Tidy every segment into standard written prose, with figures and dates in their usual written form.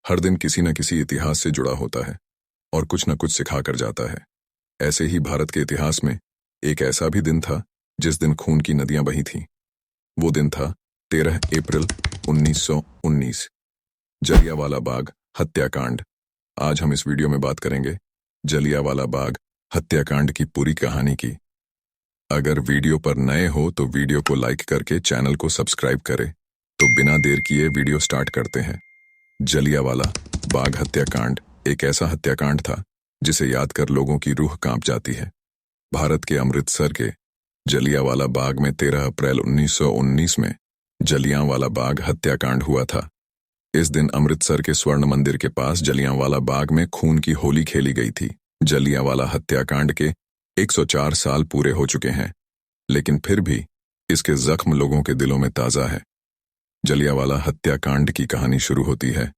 हर दिन किसी न किसी इतिहास से जुड़ा होता है और कुछ न कुछ सिखा कर जाता है। ऐसे ही भारत के इतिहास में एक ऐसा भी दिन था जिस दिन खून की नदियां बही थीं। वो दिन था 13 अप्रैल 1919, जलियांवाला बाग हत्याकांड। आज हम इस वीडियो में बात करेंगे जलियांवाला बाग हत्याकांड की पूरी कहानी की। अगर वीडियो पर नए हो तो वीडियो को लाइक करके चैनल को सब्सक्राइब करें। तो बिना देर किए वीडियो स्टार्ट करते हैं। जलियांवाला बाग हत्याकांड एक ऐसा हत्याकांड था जिसे याद कर लोगों की रूह कांप जाती है। भारत के अमृतसर के जलियांवाला बाग में 13 अप्रैल 1919 में जलियांवाला बाग हत्याकांड हुआ था। इस दिन अमृतसर के स्वर्ण मंदिर के पास जलियांवाला बाग में खून की होली खेली गई थी। जलियांवाला हत्याकांड के 104 साल पूरे हो चुके हैं, लेकिन फिर भी इसके जख्म लोगों के दिलों में ताजा है। जलियांवाला हत्याकांड की कहानी शुरू होती है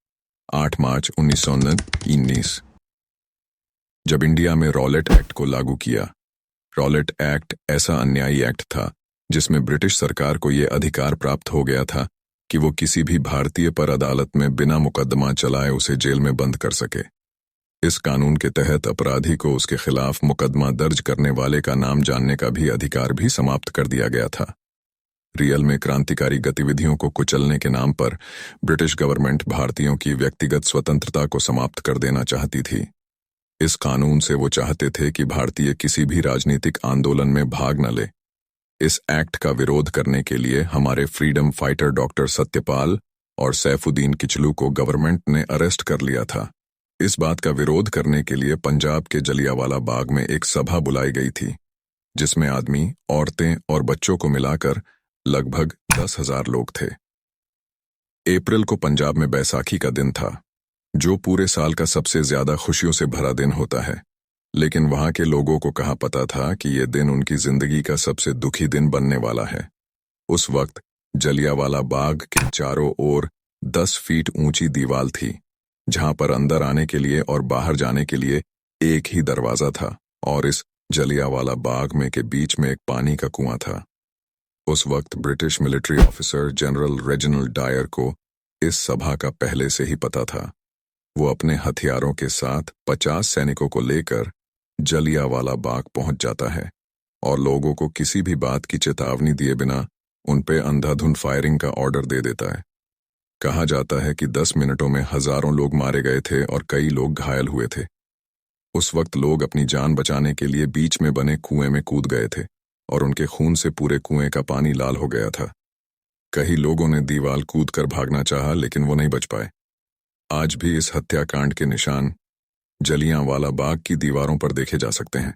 8 मार्च 1919, जब इंडिया में रॉलेट एक्ट को लागू किया। रॉलेट एक्ट ऐसा अन्यायी एक्ट था जिसमें ब्रिटिश सरकार को यह अधिकार प्राप्त हो गया था कि वो किसी भी भारतीय पर अदालत में बिना मुकदमा चलाए उसे जेल में बंद कर सके। इस कानून के तहत अपराधी को उसके खिलाफ मुकदमा दर्ज करने वाले का नाम जानने का भी अधिकार भी समाप्त कर दिया गया था। रियल में क्रांतिकारी गतिविधियों को कुचलने के नाम पर ब्रिटिश गवर्नमेंट भारतीयों की व्यक्तिगत स्वतंत्रता को समाप्त कर देना चाहती थी। इस कानून से वो चाहते थे कि भारतीय किसी भी राजनीतिक आंदोलन में भाग न ले। इस एक्ट का विरोध करने के लिए हमारे फ्रीडम फाइटर डॉक्टर सत्यपाल और सैफुद्दीन किचलू को गवर्नमेंट ने अरेस्ट कर लिया था। इस बात का विरोध करने के लिए पंजाब के जलियांवाला बाग में एक सभा बुलाई गई थी, जिसमें आदमी, औरतें और बच्चों को मिलाकर लगभग 10,000 लोग थे। अप्रैल को पंजाब में बैसाखी का दिन था, जो पूरे साल का सबसे ज्यादा खुशियों से भरा दिन होता है। लेकिन वहां के लोगों को कहाँ पता था कि यह दिन उनकी जिंदगी का सबसे दुखी दिन बनने वाला है। उस वक्त जलियांवाला बाग के चारों ओर 10 फीट ऊंची दीवार थी, जहां पर अंदर आने के लिए और बाहर जाने के लिए एक ही दरवाजा था, और इस जलियांवाला बाग में के बीच में एक पानी का कुआं था। उस वक्त British military officer General Reginald Dyer को इस सभा का पहले से ही पता था। वो अपने हथियारों के साथ 50 सैनिकों को लेकर जलियांवाला बाग पहुंच जाता है और लोगों को किसी भी बात की चेतावनी दिए बिना उन पे अंधाधुंध फायरिंग का ऑर्डर दे देता है। कहा जाता है कि 10 मिनटों में हजारों लोग मारे गए थे और कई लोग घायल हुए थे। उस वक्त लोग अपनी जान बचाने के लिए बीच में बने कुएं में कूद गए थे और उनके खून से पूरे कुएं का पानी लाल हो गया था। कई लोगों ने दीवार कूद कर भागना चाहा, लेकिन वो नहीं बच पाए। आज भी इस हत्याकांड के निशान जलियांवाला बाग की दीवारों पर देखे जा सकते हैं।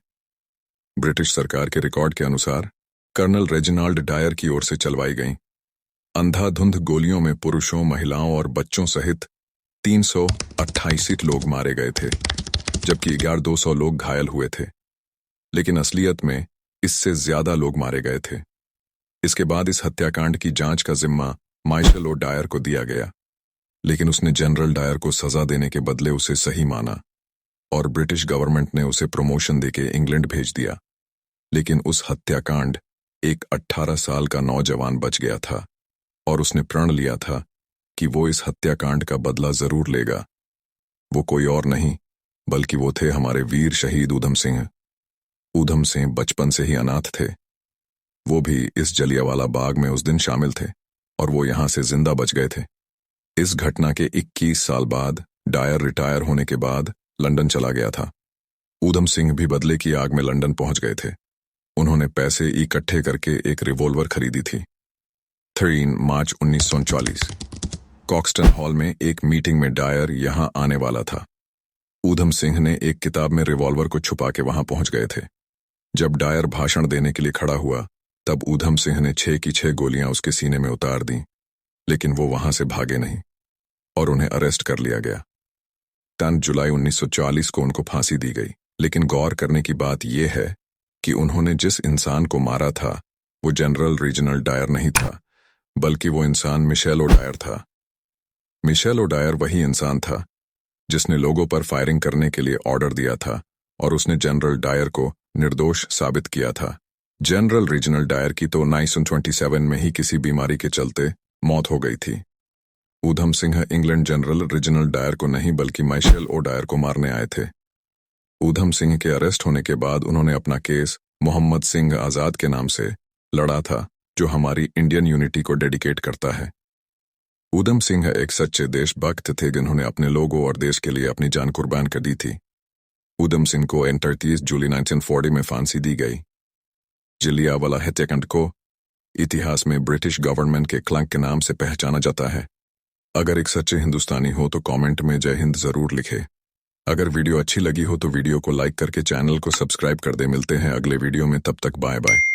ब्रिटिश सरकार के रिकॉर्ड के अनुसार कर्नल रेजिनाल्ड डायर की ओर से चलवाई गईं अंधाधुंध गोलियों में पुरुषों, महिलाओं और बच्चों सहित 328 लोग मारे गए थे, जबकि 200 लोग घायल हुए थे। लेकिन असलियत में इससे ज्यादा लोग मारे गए थे। इसके बाद इस हत्याकांड की जांच का जिम्मा मार्शल ओ डायर को दिया गया, लेकिन उसने जनरल डायर को सजा देने के बदले उसे सही माना और ब्रिटिश गवर्नमेंट ने उसे प्रमोशन देके इंग्लैंड भेज दिया। लेकिन उस हत्याकांड एक 18 साल का नौजवान बच गया था और उसने प्रण लिया था कि वो इस हत्याकांड का बदला जरूर लेगा। वो कोई और नहीं बल्कि वो थे हमारे वीर शहीद ऊधम सिंह। ऊधम सिंह बचपन से ही अनाथ थे। वो भी इस जलियांवाला बाग में उस दिन शामिल थे और वो यहां से जिंदा बच गए थे। इस घटना के 21 साल बाद डायर रिटायर होने के बाद लंदन चला गया था। ऊधम सिंह भी बदले की आग में लंदन पहुंच गए थे। उन्होंने पैसे इकट्ठे करके एक रिवॉल्वर खरीदी थी। 3 मार्च 1939 कॉक्सटन हॉल में एक मीटिंग में डायर यहां आने वाला था। ऊधम सिंह ने एक किताब में रिवॉल्वर को छुपा के वहां पहुंच गए थे। जब डायर भाषण देने के लिए खड़ा हुआ, तब ऊधम सिंह ने 6 की 6 गोलियां उसके सीने में उतार दी, लेकिन वो वहां से भागे नहीं और उन्हें अरेस्ट कर लिया गया। 10 जुलाई 1940 को उनको फांसी दी गई। लेकिन गौर करने की बात यह है कि उन्होंने जिस इंसान को मारा था वो जनरल रेजिनाल्ड डायर नहीं था, बल्कि वो इंसान मिशेल ओ डायर था। मिशेल ओ डायर वही इंसान था जिसने लोगों पर फायरिंग करने के लिए ऑर्डर दिया था और उसने जनरल डायर को निर्दोष साबित किया था। जनरल रेजिनाल्ड डायर की तो 1927 में ही किसी बीमारी के चलते मौत हो गई थी। Udham Singh England general Reginald Dyer को नहीं बल्कि माइशेल ओ डायर को मारने आए थे। ऊधम सिंह के अरेस्ट होने के बाद उन्होंने अपना केस मोहम्मद सिंह आज़ाद के नाम से लड़ा था, जो हमारी इंडियन यूनिटी को डेडिकेट करता है। ऊधम सिंह एक सच्चे देशभक्त थे जिन्होंने अपने लोगों और देश के लिए अपनी जान कुर्बान कर दी थी। ऊधम सिंह को 31 जुलाई 1940 में फांसी दी गई। जलियांवाला हत्याकांड को इतिहास में ब्रिटिश गवर्नमेंट के क्लंक के नाम से पहचाना जाता है। अगर एक सच्चे हिंदुस्तानी हो तो कमेंट में जय हिंद जरूर लिखे। अगर वीडियो अच्छी लगी हो तो वीडियो को लाइक करके चैनल को सब्सक्राइब कर दे। मिलते हैं अगले वीडियो में, तब तक बाय बाय।